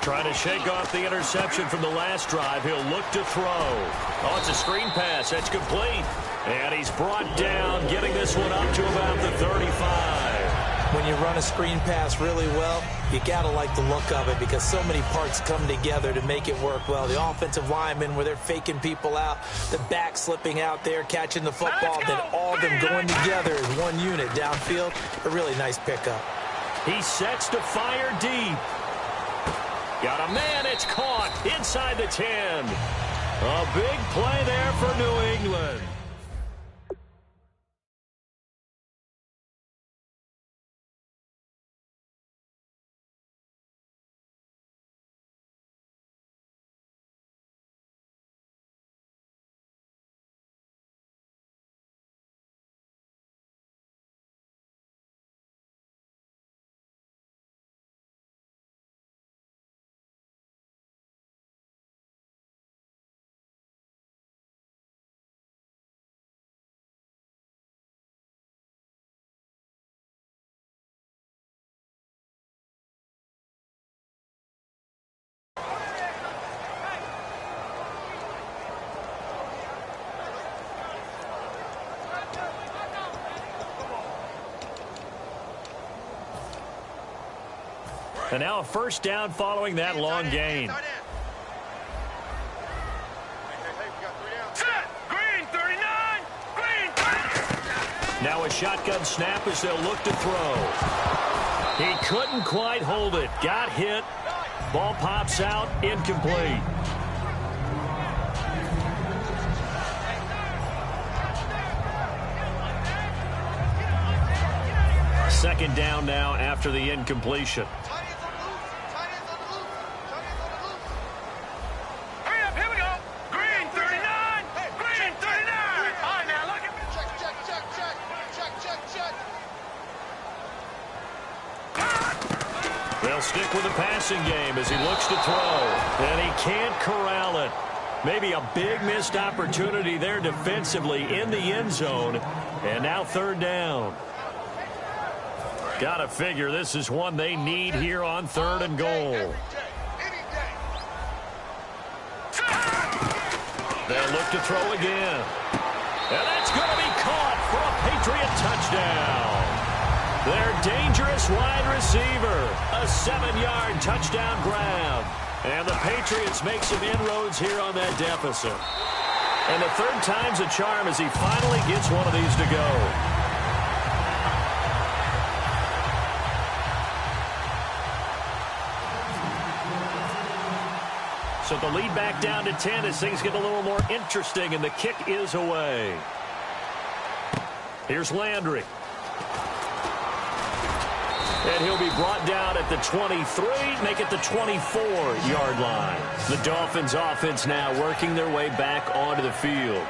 Trying to shake off the interception from the last drive. He'll look to throw. Oh, it's a screen pass. That's complete. And he's brought down, getting this one up to about the 35. When you run a screen pass really well, you got to like the look of it because so many parts come together to make it work well. The offensive linemen, where they're faking people out, the back slipping out there, catching the football, then all of them going together as one unit downfield. A really nice pickup. He sets to fire deep. Got a man, it's caught inside the 10. A big play there for New England. And now a first down following that long gain. Now a shotgun snap as they'll look to throw. He couldn't quite hold it. Got hit. Ball pops out. Incomplete. Second down now after the incompletion. They'll stick with the passing game as he looks to throw. And he can't corral it. Maybe a big missed opportunity there defensively in the end zone. And now third down. Got to figure this is one they need here on third and goal. They'll look to throw again. And that's going to be caught for a Patriot touchdown. Their dangerous wide receiver. A 7-yard touchdown grab. And the Patriots make some inroads here on that deficit. And the third time's a charm as he finally gets one of these to go. So the lead back down to 10 as things get a little more interesting, and the kick is away. Here's Landry. And he'll be brought down at the 23, make it the 24-yard line. The Dolphins offense now working their way back onto the field.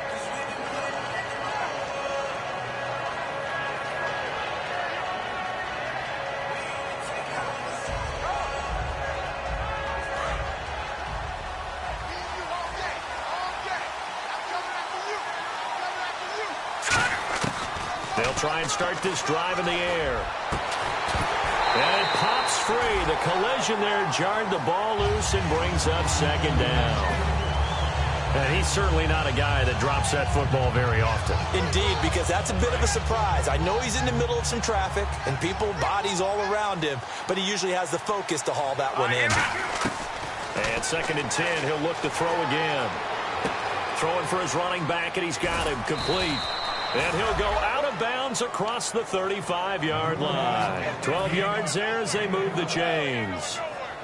They'll try and start this drive in the air. And it pops free. The collision there jarred the ball loose and brings up second down. And he's certainly not a guy that drops that football very often. Indeed, because that's a bit of a surprise. I know he's in the middle of some traffic and people, bodies all around him, but he usually has the focus to haul that one in. And second and 10, he'll look to throw again. Throwing for his running back, and he's got him complete. And he'll go out of bounds across the 35-yard line. 12 yards there as they move the chains.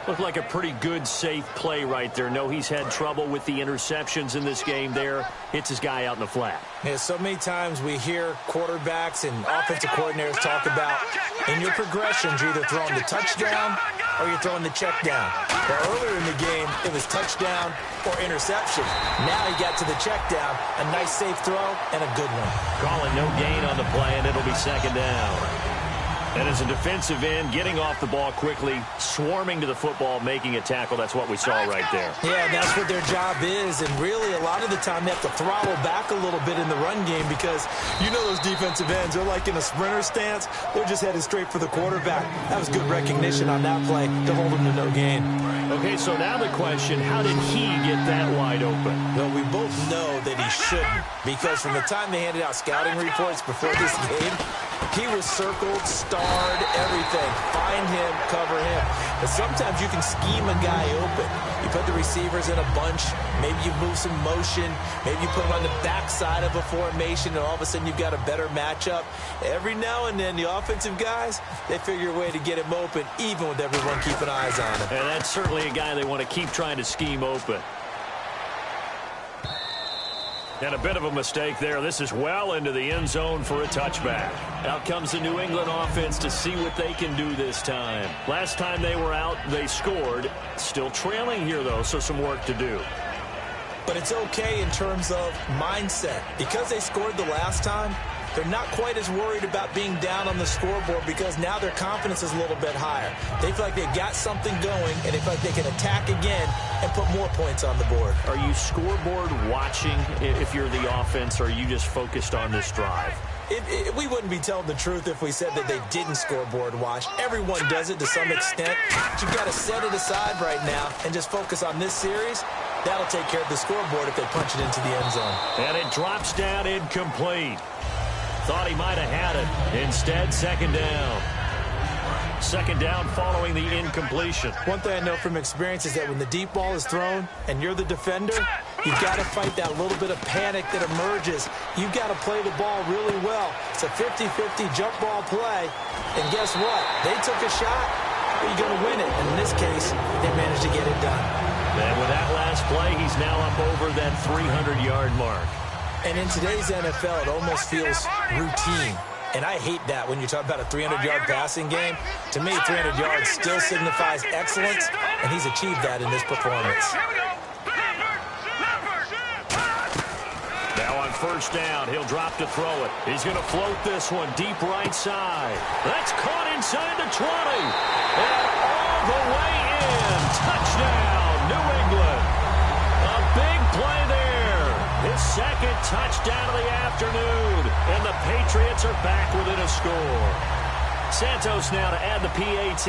Looked like a pretty good, safe play right there. No, he's had trouble with the interceptions in this game there. Hits his guy out in the flat. Yeah, so many times we hear quarterbacks and offensive coordinators talk about in your progressions, you're either throwing the touchdown or you're throwing the check down. But earlier in the game, it was touchdown or interception. Now he got to the check down, a nice safe throw and a good one. Calling no gain on the play, and it'll be second down. And as a defensive end, getting off the ball quickly, swarming to the football, making a tackle, that's what we saw right there. Yeah, that's what their job is. And really, a lot of the time, they have to throttle back a little bit in the run game because you know those defensive ends, they're like in a sprinter stance. They're just headed straight for the quarterback. That was good recognition on that play to hold them to no gain. Okay, so now the question, how did he get that wide open? Well, we both know that he shouldn't because from the time they handed out scouting reports before this game, he was circled, starred, everything. Find him, cover him. But sometimes you can scheme a guy open. You put the receivers in a bunch. Maybe you move some motion. Maybe you put them on the backside of a formation, and all of a sudden you've got a better matchup. Every now and then, the offensive guys, they figure a way to get him open, even with everyone keeping eyes on him. And that's certainly a guy they want to keep trying to scheme open. And a bit of a mistake there. This is well into the end zone for a touchback. Out comes the New England offense to see what they can do this time. Last time they were out, they scored. Still trailing here, though, so some work to do. But it's okay in terms of mindset. Because they scored the last time, they're not quite as worried about being down on the scoreboard because now their confidence is a little bit higher. They feel like they've got something going, and they feel like they can attack again and put more points on the board. Are you scoreboard watching if you're the offense, or are you just focused on this drive? We wouldn't be telling the truth if we said that they didn't scoreboard watch. Everyone does it to some extent. But you've got to set it aside right now and just focus on this series. That'll take care of the scoreboard if they punch it into the end zone. And it drops down incomplete. Thought he might have had it. Instead, second down. Second down following the incompletion. One thing I know from experience is that when the deep ball is thrown and you're the defender, you've got to fight that little bit of panic that emerges. You've got to play the ball really well. It's a 50-50 jump ball play. And guess what? They took a shot. You're going to win it. And in this case, they managed to get it done. And with that last play, he's now up over that 300-yard mark. And in today's NFL, it almost feels routine. And I hate that when you talk about a 300-yard passing game. To me, 300 yards still signifies excellence, and he's achieved that in this performance. Now on first down, he'll drop to throw it. He's going to float this one deep right side. That's caught inside the 20. And all the way in. Touchdown, New England. A big play there. His second touchdown of the afternoon. And the Patriots are back within a score. Santos now to add the PAT.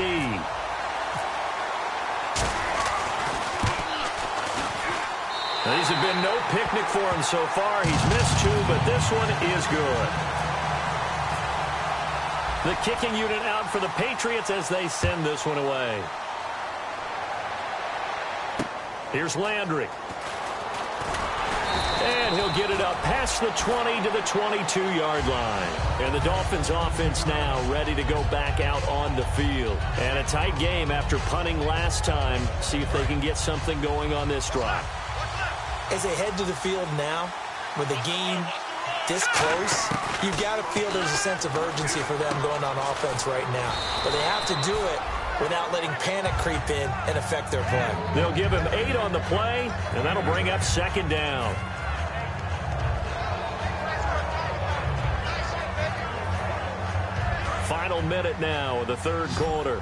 These have been no picnic for him so far. He's missed two, but this one is good. The kicking unit out for the Patriots as they send this one away. Here's Landry. And he'll get it up past the 20 to the 22-yard line. And the Dolphins offense now ready to go back out on the field. And a tight game after punting last time. See if they can get something going on this drive. As they head to the field now, with the game this close, you've got to feel there's a sense of urgency for them going on offense right now. But they have to do it without letting panic creep in and affect their play. They'll give him 8 on the play, and that'll bring up second down. Final minute now of the third quarter.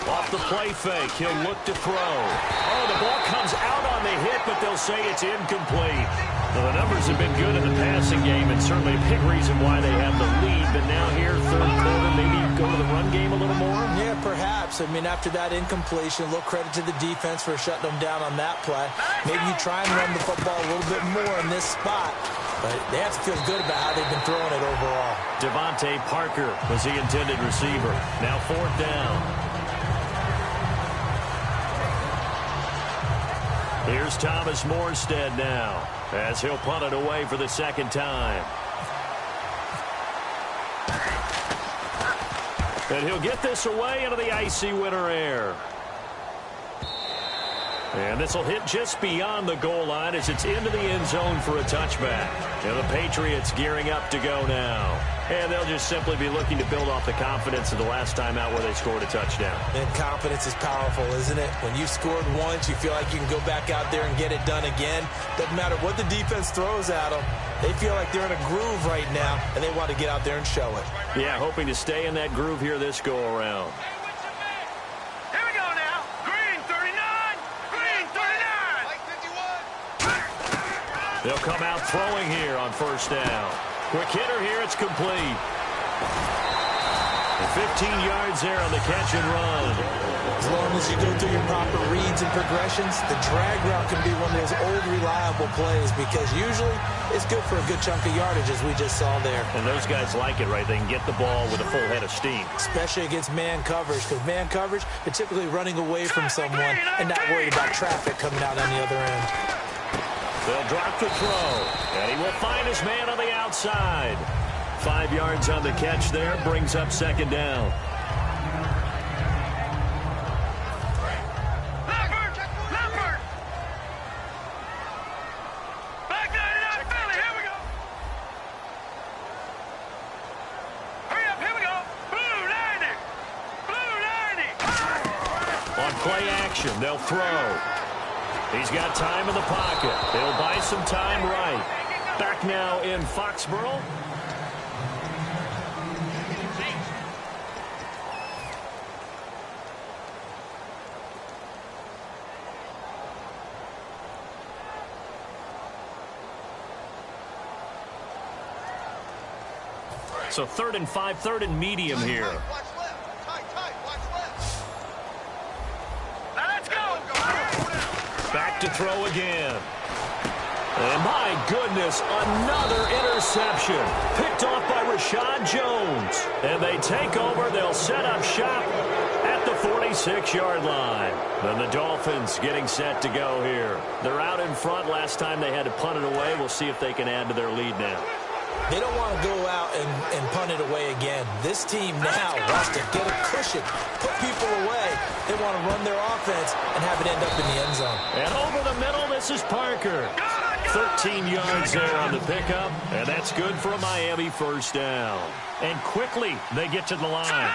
Off the play fake, he'll look to throw. Oh, the ball comes out on the hit, but they'll say it's incomplete. Well, the numbers have been good in the passing game, and certainly a big reason why they have the lead. But now here, third quarter, maybe go to the run game a little more? Yeah, perhaps. I mean, after that incompletion, a little credit to the defense for shutting them down on that play. Maybe you try and run the football a little bit more in this spot. But they have to feel good about how they've been throwing it overall. Devontae Parker was the intended receiver. Now fourth down. Here's Thomas Morstead now, as he'll punt it away for the second time. And he'll get this away into the icy winter air. And this will hit just beyond the goal line as it's into the end zone for a touchback. And the Patriots gearing up to go now. And they'll just simply be looking to build off the confidence of the last time out where they scored a touchdown. And confidence is powerful, isn't it? When you've scored once, you feel like you can go back out there and get it done again. Doesn't matter what the defense throws at them. They feel like they're in a groove right now, and they want to get out there and show it. Yeah, hoping to stay in that groove here this go-around. They'll come out throwing here on first down. Quick hitter here, it's complete. 15 yards there on the catch and run. As long as you go through your proper reads and progressions, the drag route can be one of those old reliable plays because usually it's good for a good chunk of yardage as we just saw there. And those guys like it, right? They can get the ball with a full head of steam. Especially against man coverage, because man coverage, they're typically running away from someone and not worried about traffic coming out on the other end. They'll drop the throw, and he will find his man on the outside. 5 yards on the catch there, brings up second down. On play action, they'll throw. He's got time in the pocket. He'll buy some time right. Back now in Foxborough. So 3rd and 5, 3rd and medium here. Back to throw again. And my goodness, another interception. Picked off by Rashad Jones. And they take over. They'll set up shop at the 46-yard line. And the Dolphins getting set to go here. They're out in front. Last time they had to punt it away. We'll see if they can add to their lead now. They don't want to go out and punt it away again. This team now wants to get a cushion, put people away. They want to run their offense and have it end up in the end zone. And over the middle, this is Parker. 13 yards there on the pickup, and that's good for a Miami first down. And quickly, they get to the line.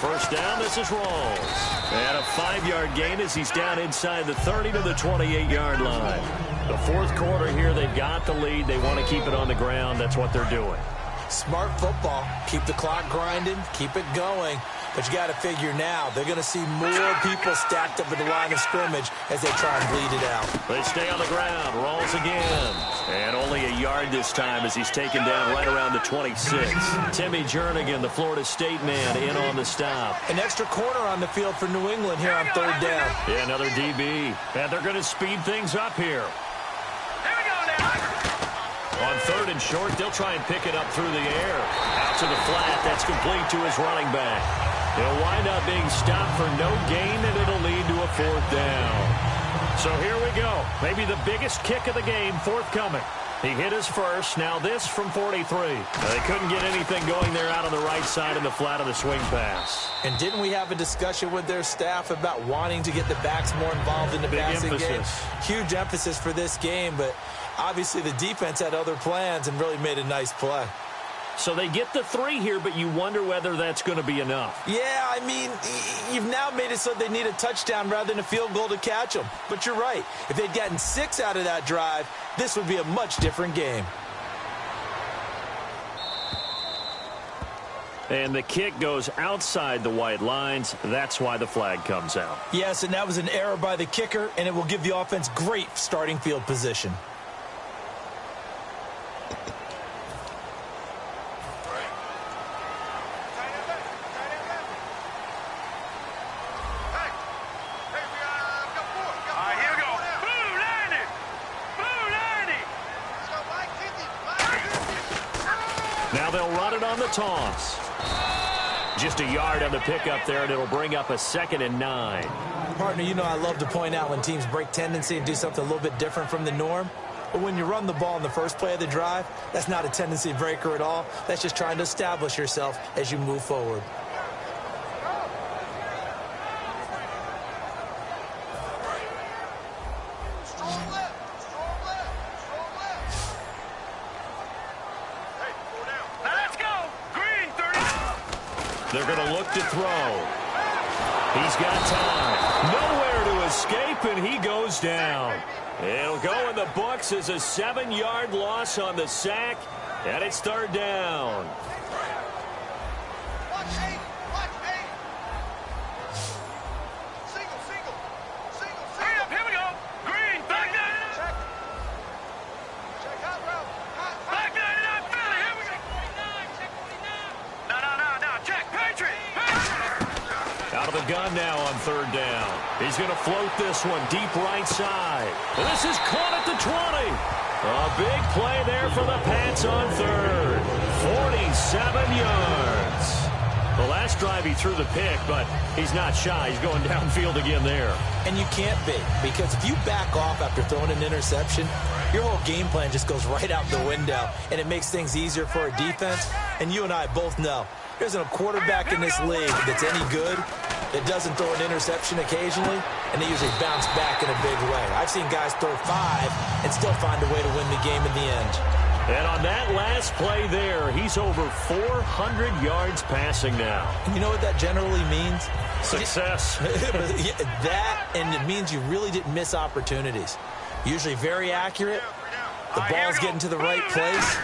First down, this is Rawls. And a 5-yard gain as he's down inside the 30 to the 28-yard line. The fourth quarter here, they've got the lead. They want to keep it on the ground. That's what they're doing. Smart football. Keep the clock grinding. Keep it going. But you got to figure now, they're going to see more people stacked up at the line of scrimmage as they try and bleed it out. They stay on the ground. Rolls again. And only a yard this time as he's taken down right around the 26. Timmy Jernigan, the Florida State man, in on the stop. An extra corner on the field for New England here on 3rd down. Yeah, another DB. And they're going to speed things up here. On 3rd and short, they'll try and pick it up through the air. Out to the flat. That's complete to his running back. He'll wind up being stopped for no gain, and it'll lead to a 4th down. So here we go. Maybe the biggest kick of the game forthcoming. He hit his first. Now this from 43. They couldn't get anything going there out on the right side in the flat of the swing pass. And didn't we have a discussion with their staff about wanting to get the backs more involved in the passing game? Huge emphasis for this game, but obviously the defense had other plans and really made a nice play. So they get the 3 here, but you wonder whether that's going to be enough. Yeah, I mean, you've now made it so they need a touchdown rather than a field goal to catch them. But you're right. If they'd gotten 6 out of that drive, this would be a much different game. And the kick goes outside the white lines. That's why the flag comes out. Yes, and that was an error by the kicker, and it will give the offense great starting field position. Now they'll run it on the toss. Just a yard on the pickup there, and it'll bring up a 2nd and 9. Partner, you know I love to point out when teams break tendency and do something a little bit different from the norm. But when you run the ball in the first play of the drive, that's not a tendency breaker at all. That's just trying to establish yourself as you move forward. They're going to look to throw. He's got time. Nowhere to escape, and he goes down. It'll go in the books as a 7-yard loss on the sack, and it's third down. Gun now on third down. He's going to float this one deep right side. This is caught at the 20. A big play there for the Pats on third. 47 yards. The last drive he threw the pick, but he's not shy. He's going downfield again there. And you can't be, because if you back off after throwing an interception, your whole game plan just goes right out the window, and it makes things easier for a defense. And you and I both know there's a quarterback in this league that's any good that doesn't throw an interception occasionally, and they usually bounce back in a big way. I've seen guys throw 5 and still find a way to win the game in the end. And on that last play there, he's over 400 yards passing now. And you know what that generally means? Success. That, and it means you really didn't miss opportunities. Usually very accurate. The ball's getting to the right place.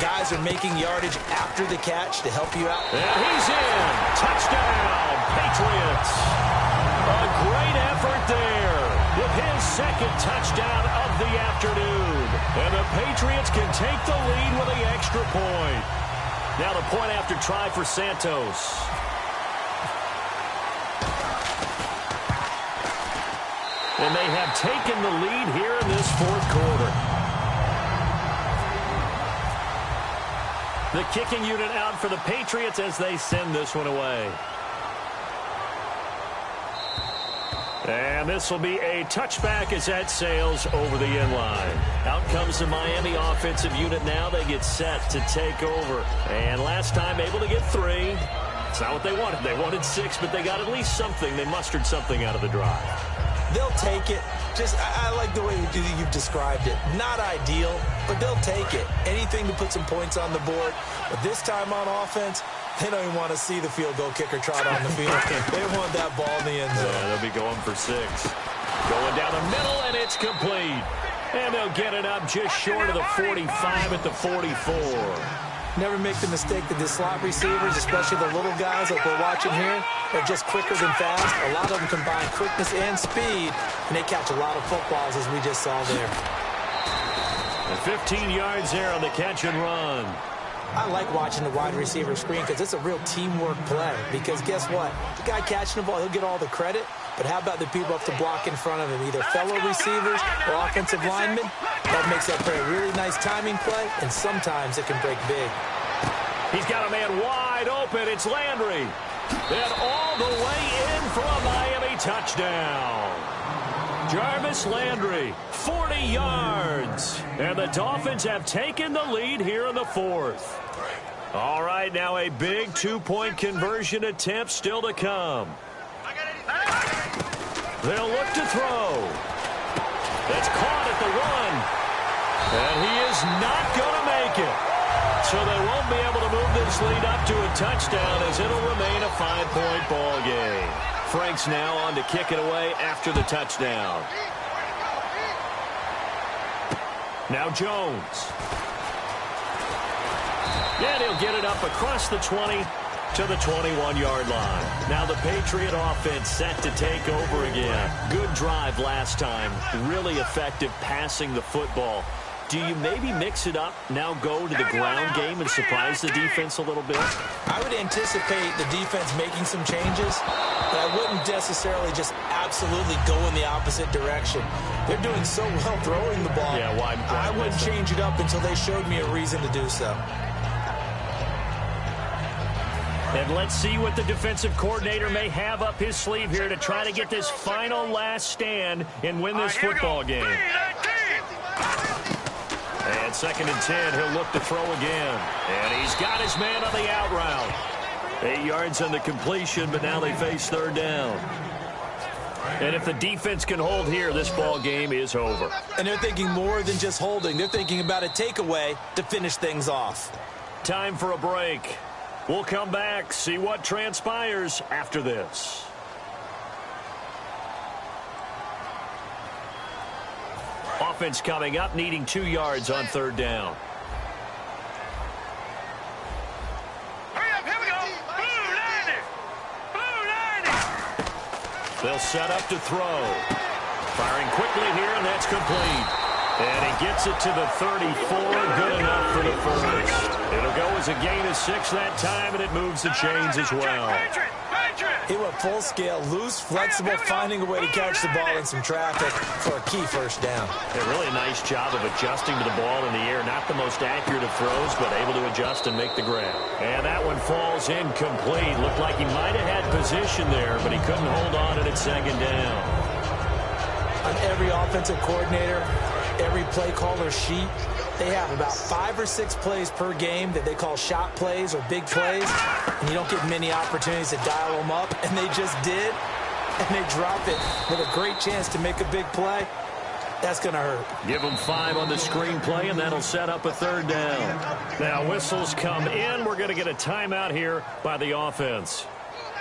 Guys are making yardage after the catch to help you out. And he's in. Touchdown, Patriots. A great effort there with his second touchdown of the afternoon. And the Patriots can take the lead with the extra point. Now the point after try for Santos. And they have taken the lead here in this fourth quarter. The kicking unit out for the Patriots as they send this one away. And this will be a touchback as that sails over the end line. Out comes the Miami offensive unit now. They get set to take over. And last time able to get 3. It's not what they wanted. They wanted 6, but they got at least something. They mustered something out of the drive. They'll take it. I like the way you've described it. Not ideal, but they'll take it. Anything to put some points on the board. But this time on offense, they don't even want to see the field goal kicker trot on the field. They want that ball in the end zone. Yeah, they'll be going for 6. Going down the middle, and it's complete. And they'll get it up just short of the 45 at the 44. Never make the mistake that the slot receivers, especially the little guys like we're watching here, are just quicker than fast. A lot of them combine quickness and speed, and they catch a lot of footballs, as we just saw there. And 15 yards there on the catch and run. I like watching the wide receiver screen because it's a real teamwork play. Because guess what? The guy catching the ball, he'll get all the credit. But how about the people up to block in front of him, either fellow receivers or offensive linemen? That makes that play a really nice timing play, and sometimes it can break big. He's got a man wide open. It's Landry. And all the way in for a Miami touchdown. Jarvis Landry, 40 yards. And the Dolphins have taken the lead here in the fourth. All right, now a big two-point conversion attempt still to come. They'll look to throw. That's caught at the 1. And he is not going to make it. So they won't be able to move this lead up to a touchdown as it'll remain a 5-point ball game. Frank's now on to kick it away after the touchdown. Now Jones. And he'll get it up across the 20 to the 21-yard line. Now the Patriot offense set to take over again. Good drive last time. Really effective passing the football. Do you maybe mix it up, now go to the ground game and surprise the defense a little bit? I would anticipate the defense making some changes, but I wouldn't necessarily just absolutely go in the opposite direction. They're doing so well throwing the ball. Yeah, why I wouldn't change it up until they showed me a reason to do so. And let's see what the defensive coordinator may have up his sleeve here to try to get this final last stand and win this football game. And 2nd and 10, he'll look to throw again. And he's got his man on the out route. 8 yards on the completion, but now they face third down. And if the defense can hold here, this ball game is over. And they're thinking more than just holding. They're thinking about a takeaway to finish things off. Time for a break. We'll come back, see what transpires after this. Offense coming up, needing 2 yards on third down. They'll set up to throw. Firing quickly here, and that's complete. And he gets it to the 34. Good enough for the first. It'll go as a gain of 6 that time, and it moves the chains as well. He went full scale, loose, flexible, finding a way to catch the ball in some traffic for a key first down. A really nice job of adjusting to the ball in the air. Not the most accurate of throws, but able to adjust and make the grab. And that one falls incomplete. Looked like he might have had position there, but he couldn't hold on, and it's second down. On every offensive coordinator, every play caller sheet, they have about 5 or 6 plays per game that they call shot plays or big plays, and you don't get many opportunities to dial them up, and they just did, and they drop it with a great chance to make a big play. That's going to hurt. Give them 5 on the screen play, and that'll set up a third down. Now whistles come in. We're going to get a timeout here by the offense.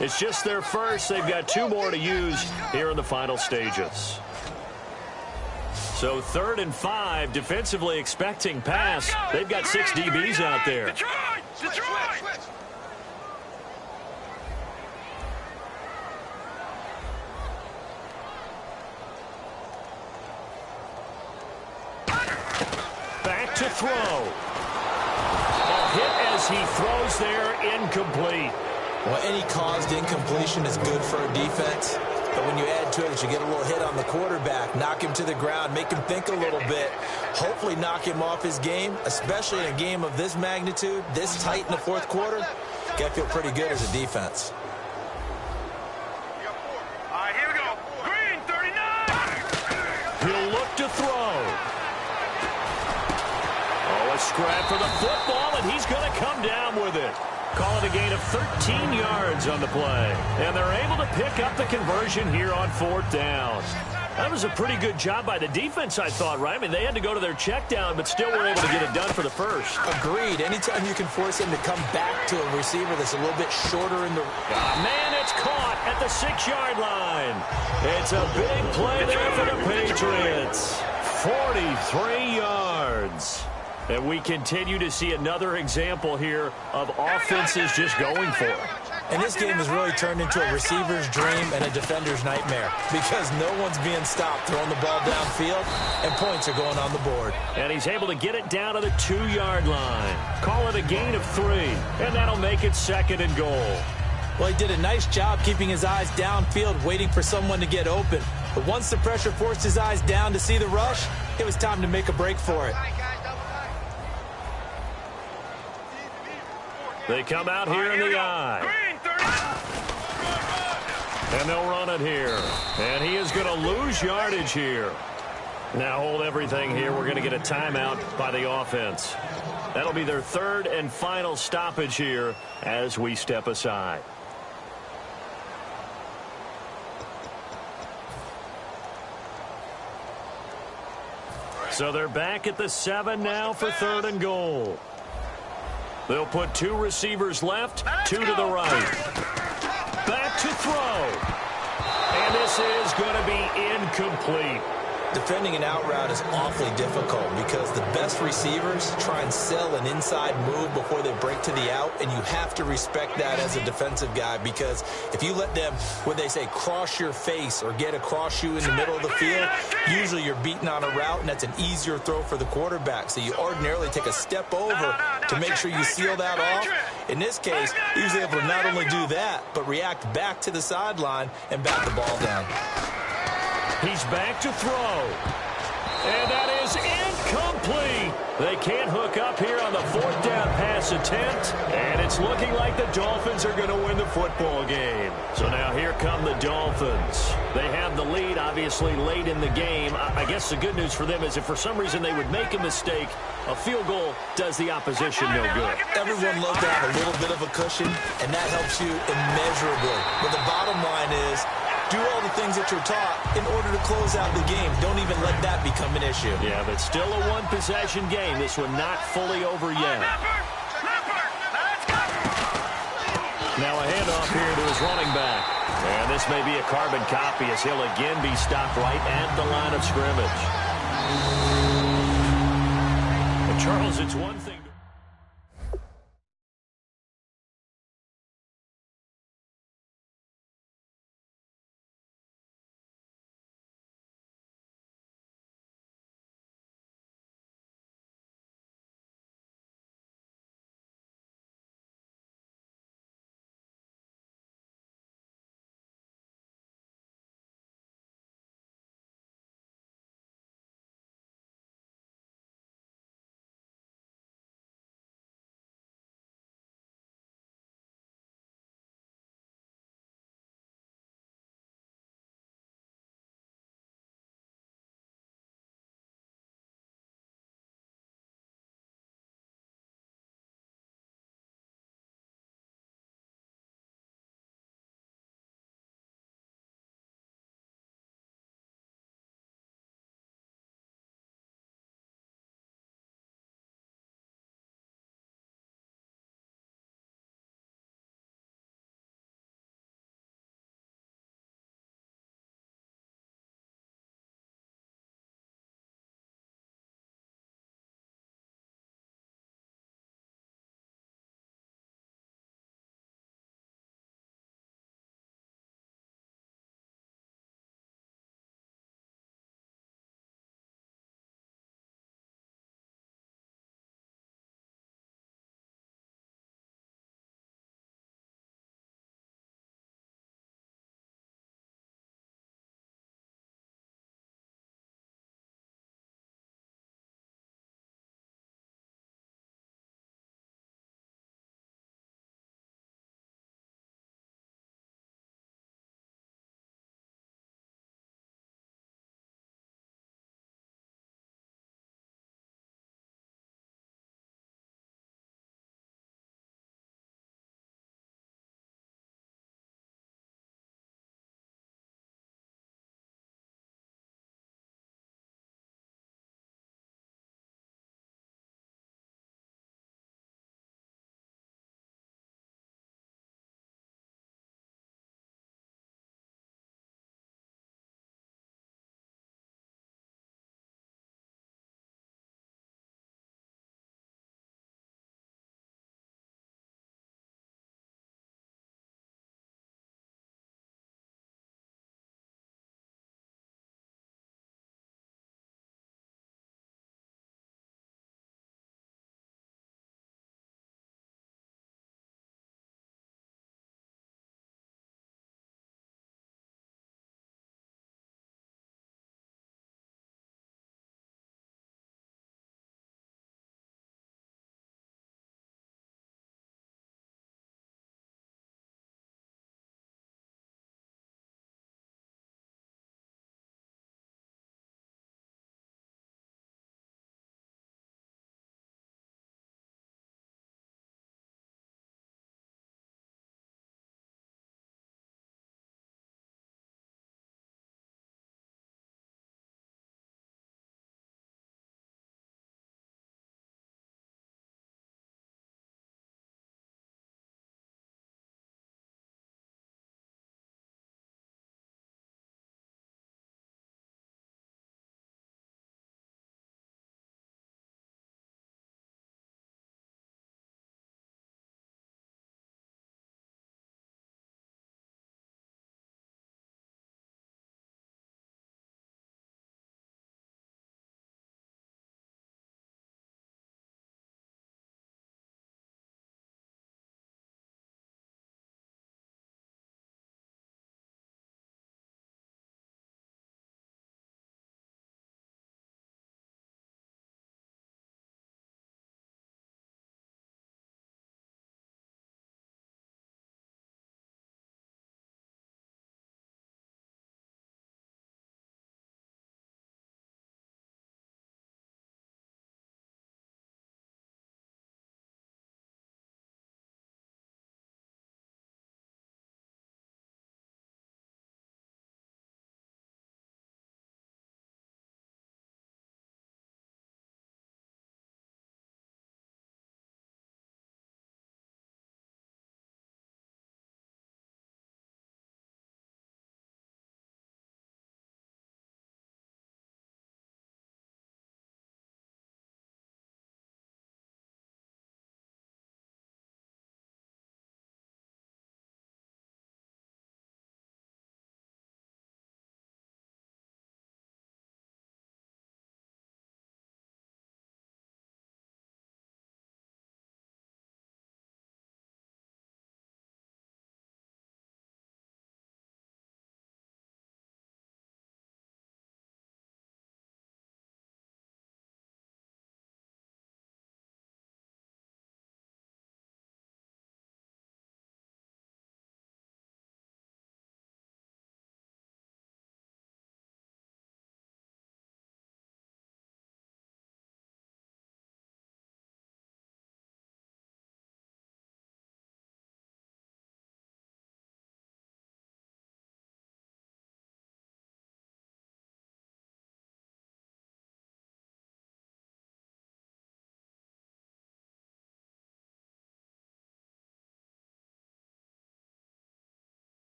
It's just their first. They've got 2 more to use here in the final stages. So 3rd and 5, defensively expecting pass. They've got 6 DBs out there. Detroit! Back to throw. A hit as he throws there, incomplete. Well, any caused incompletion is good for a defense. But when you add to it that you get a little hit on the quarterback, knock him to the ground, make him think a little bit, hopefully knock him off his game, especially in a game of this magnitude, this tight in the 4th quarter, got to feel pretty good as a defense. All right, here we go. Green, 39. He'll look to throw. Oh, a scrap for the football, and he's going to come down with it. Call it a gain of 13 yards on the play. And they're able to pick up the conversion here on 4th down. That was a pretty good job by the defense, I thought, right? I mean, they had to go to their check down, but still were able to get it done for the first. Agreed. Anytime you can force him to come back to a receiver that's a little bit shorter in the... Man, it's caught at the 6-yard line. It's a big play there for the Patriots. 43 yards. And we continue to see another example here of offenses just going for it. And this game has really turned into a receiver's dream and a defender's nightmare because no one's being stopped throwing the ball downfield, and points are going on the board. And he's able to get it down to the 2-yard line. Call it a gain of 3, and that'll make it 2nd and goal. Well, he did a nice job keeping his eyes downfield, waiting for someone to get open. But once the pressure forced his eyes down to see the rush, it was time to make a break for it. They come out here in the eye. And they'll run it here. And he is going to lose yardage here. Now hold everything here. We're going to get a timeout by the offense. That'll be their 3rd and final stoppage here as we step aside. So they're back at the 7 now for 3rd and goal. They'll put 2 receivers left, 2 to the right. Back to throw. And this is going to be incomplete. Defending an out route is awfully difficult because the best receivers try and sell an inside move before they break to the out, and you have to respect that as a defensive guy because if you let them, what they say, cross your face or get across you in the middle of the field, usually you're beating on a route, and that's an easier throw for the quarterback. So you ordinarily take a step over to make sure you seal that off. In this case, he was able to not only do that, but react back to the sideline and bat the ball down. He's back to throw. And that is incomplete. They can't hook up here on the 4th down pass attempt. And it's looking like the Dolphins are going to win the football game. So now here come the Dolphins. They have the lead, obviously, late in the game. I guess the good news for them is if for some reason they would make a mistake, a field goal does the opposition no good. Everyone loves to have a little bit of a cushion, and that helps you immeasurably. But the bottom line is, do all the things that you're taught in order to close out the game. Don't even let that become an issue. Yeah, but still a 1-possession game. This one not fully over yet. Now a handoff here to his running back. And this may be a carbon copy as he'll again be stopped right at the line of scrimmage. But Charles, it's one thing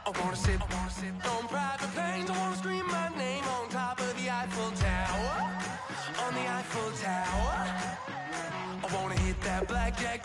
I wanna sit on private planes. I wanna scream my name on top of the Eiffel Tower. On the Eiffel Tower. I wanna hit that blackjack.